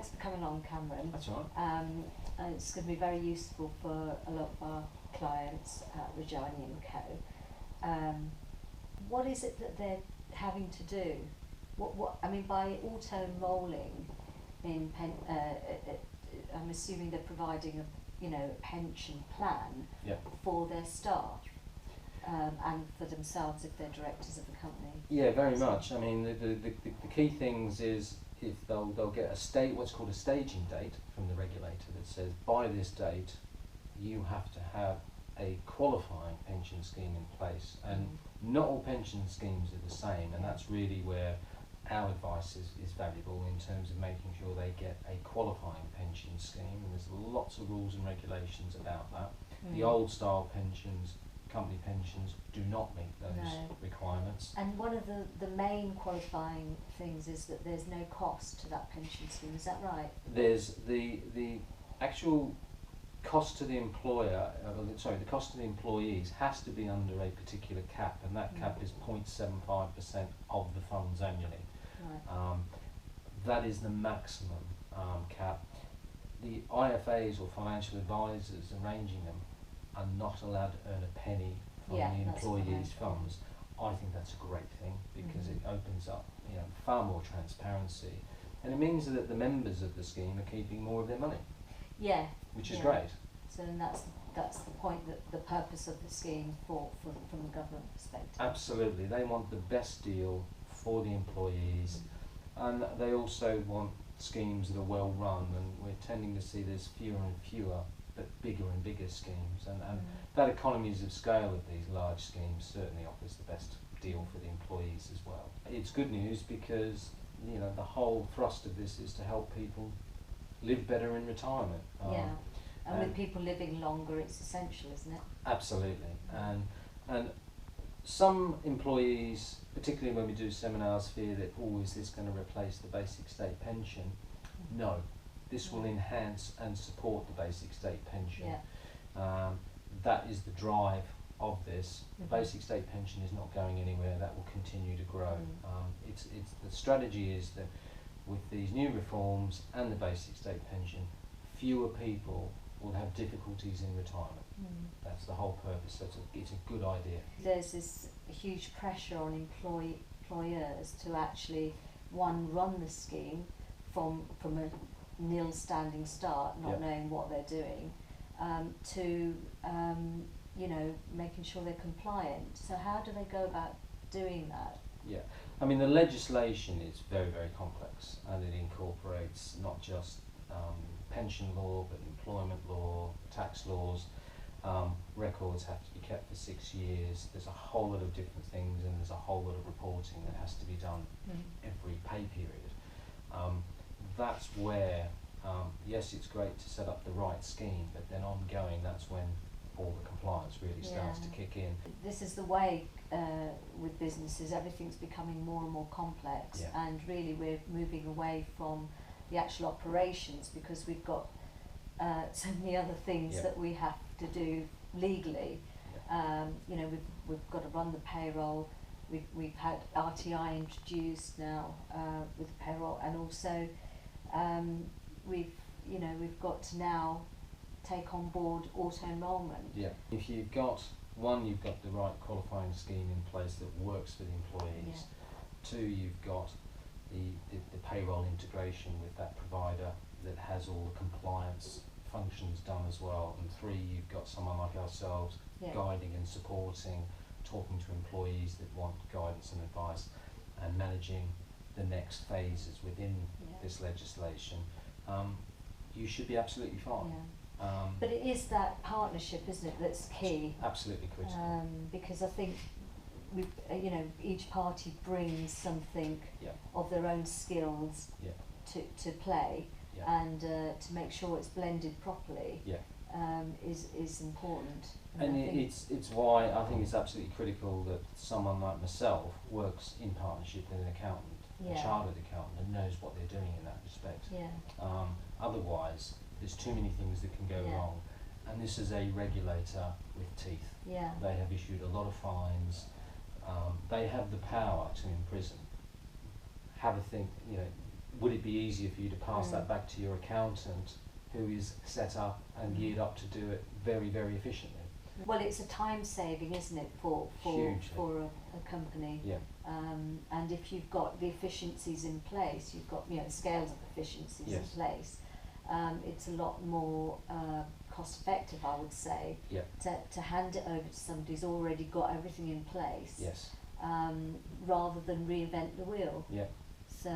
thanks for coming on, Cameron. That's all right. It's going to be very useful for a lot of our clients at Rajani Co. What is it that they're having to do? What I mean by auto-enrolling in I'm assuming they're providing a pension plan for their staff and for themselves if they're directors of the company. Yeah, very much. I mean, the key things is if they'll get what's called a staging date from the regulator that says by this date you have to have a qualifying pension scheme in place, and not all pension schemes are the same, and that's really where our advice is valuable in terms of making sure they get a qualifying pension scheme, and there's lots of rules and regulations about that. The old style pensions, company pensions, do not meet those requirements. And one of the main qualifying things is that there's no cost to that pension scheme, is that right? There's the actual cost to the employer, the cost to the employees has to be under a particular cap, and that cap is 0.75% of the funds annually. Right. That is the maximum cap. The IFAs or financial advisors arranging them are not allowed to earn a penny from the employees' funds. I think that's a great thing because it opens up far more transparency, and it means that the members of the scheme are keeping more of their money. Yeah. Which is great. So then that's the point, that the purpose of the scheme from the government perspective. Absolutely, they want the best deal for the employees, and they also want schemes that are well run, and we're tending to see there's fewer and fewer but bigger and bigger schemes, and that economies of scale of these large schemes certainly offers the best deal for the employees as well. It's good news because the whole thrust of this is to help people live better in retirement. And with people living longer, it's essential, isn't it? Absolutely, and some employees, particularly when we do seminars, fear that is this going to replace the basic state pension? No, this will enhance and support the basic state pension. That is the drive of this. The basic state pension is not going anywhere. That will continue to grow. It's the strategy is that with these new reforms and the basic state pension, fewer people will have difficulties in retirement. That's the whole purpose. So it's a good idea. There's this huge pressure on employers to actually run the scheme from a nil standing start, not knowing what they're doing, to making sure they're compliant. So how do they go about doing that? Yeah, I mean the legislation is very, very complex, and it incorporates not just pension law but employment law, tax laws. Records have to be kept for 6 years. There's a whole lot of different things, and there's a whole lot of reporting that has to be done every pay period. That's where, yes, it's great to set up the right scheme, but then ongoing, that's when all the compliance really starts to kick in. This is the way with businesses, everything's becoming more and more complex, and really we're moving away from the actual operations because we've got so many other things that we have to do legally. We've got to run the payroll. We've had RTI introduced now with the payroll, and also we've got to now take on board auto-enrolment. Yeah. If you've got the right qualifying scheme in place that works for the employees. 2, you've got the payroll integration with that provider that has all the compliance functions done as well. And 3, you've got someone like ourselves guiding and supporting, talking to employees that want guidance and advice, and managing the next phases within this legislation. You should be absolutely fine. But it is that partnership, isn't it, that's key? Absolutely critical. Because I think each party brings something of their own skills to play, and to make sure it's blended properly is important. And it's why I think it's absolutely critical that someone like myself works in partnership with an accountant, a chartered accountant, and knows what they're doing in that respect. Otherwise, there's too many things that can go wrong, and this is a regulator with teeth. They have issued a lot of fines. They have the power to imprison. Have a think, would it be easier for you to pass that back to your accountant, who is set up and geared up to do it very, very efficiently? Well, it's a time saving, isn't it, for a company? Yeah. And if you've got the efficiencies in place, you've got the scales of efficiencies in place. It's a lot more cost effective, I would say, to hand it over to somebody who's already got everything in place. Yes. Rather than reinvent the wheel. Yeah. So.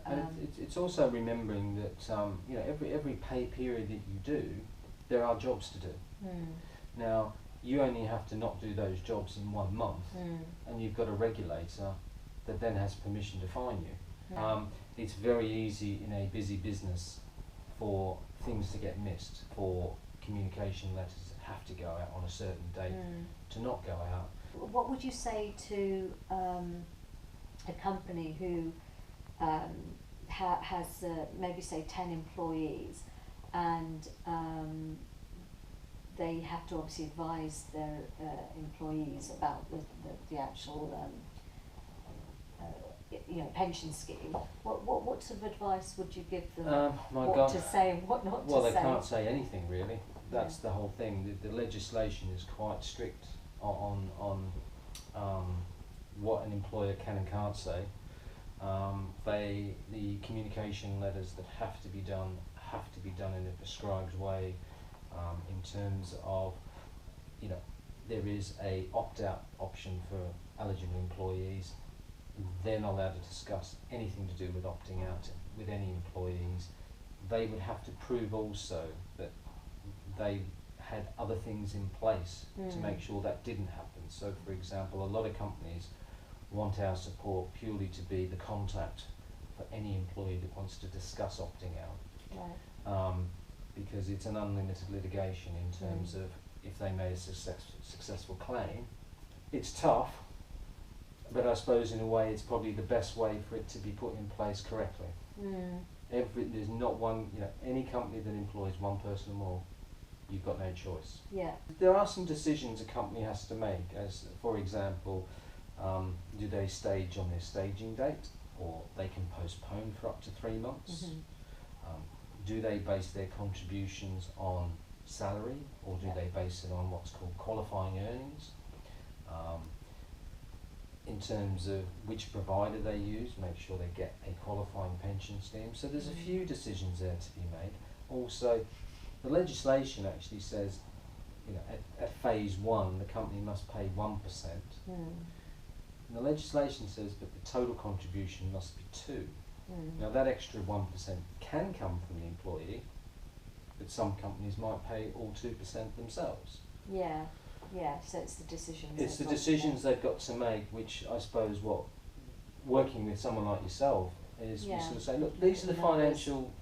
And it's also remembering that every pay period that you do, there are jobs to do. Now, you only have to not do those jobs in 1 month, and you've got a regulator that then has permission to fine you. It's very easy in a busy business for things to get missed, for communication letters that have to go out on a certain date to not go out. What would you say to a company who has maybe say 10 employees, and they have to obviously advise their employees about the actual pension scheme? What sort of advice would you give them? What to say and what not to say? Well, they can't say anything really. That's the whole thing. The legislation is quite strict on what an employer can and can't say. The communication letters that have to be done in a prescribed way. In terms of, there is a opt-out option for eligible employees. They're not allowed to discuss anything to do with opting out with any employees. They would have to prove also that they had other things in place to make sure that didn't happen. So, for example, a lot of companies want our support purely to be the contact for any employee that wants to discuss opting out. Right. Because it's an unlimited litigation in terms of if they made a successful claim. It's tough, but I suppose in a way it's probably the best way for it to be put in place correctly. There's not one, any company that employs one person or more, you've got no choice. Yeah. There are some decisions a company has to make, as for example, do they stage on their staging date, or they can postpone for up to 3 months? Do they base their contributions on salary, or do they base it on what's called qualifying earnings? In terms of which provider they use, make sure they get a qualifying pension scheme. So there's a few decisions there to be made. Also, the legislation actually says, at phase 1, the company must pay 1%. And the legislation says that the total contribution must be 2%. Now that extra 1% can come from the employee, but some companies might pay all 2% themselves. Yeah, so it's the decisions. It's the decisions they've got to make, which I suppose working with someone like yourself is we sort of say, look, these are the financial,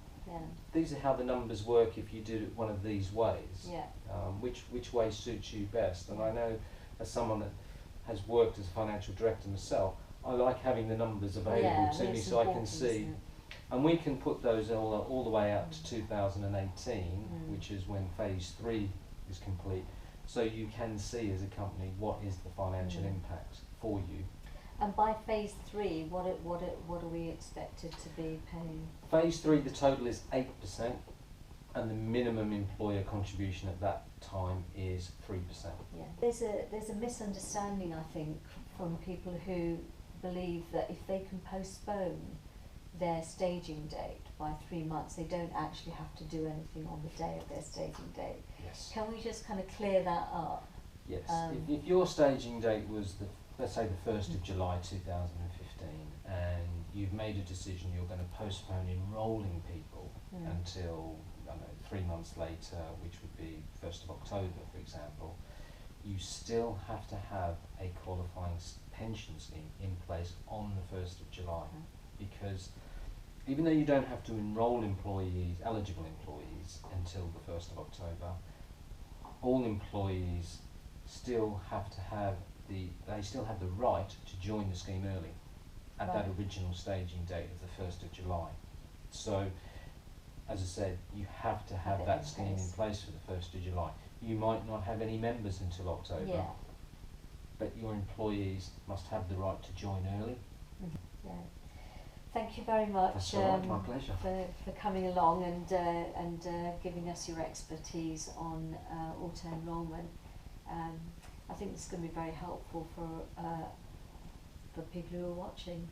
these are how the numbers work if you do it one of these ways. Which way suits you best? And I know, as someone that has worked as a financial director myself, I like having the numbers available to me so I can see. And we can put those all the way out to 2018, which is when phase 3 is complete. So you can see as a company what is the financial impact for you. And by phase 3, what are we expected to be paying? Phase 3, the total is 8%, and the minimum employer contribution at that time is 3%. Yeah, there's a misunderstanding, I think, from people who believe that if they can postpone their staging date by 3 months, they don't actually have to do anything on the day of their staging date. Yes. Can we just kind of clear that up? Yes. If your staging date was let's say the 1st of July 2015, and you've made a decision you're going to postpone enrolling people until 3 months later, which would be 1st of October, for example, you still have to have a qualifying pension scheme in place on the 1st of July, because even though you don't have to enrol eligible employees until the 1st of October, all employees still have to have the right to join the scheme early at that original staging date of the 1st of July. So, as I said, you have to have that scheme in place for the 1st of July. You might not have any members until October, but your employees must have the right to join early. Thank thank you very much That's all right, my pleasure. for coming along and giving us your expertise on auto-enrolment. I think this is going to be very helpful for people who are watching.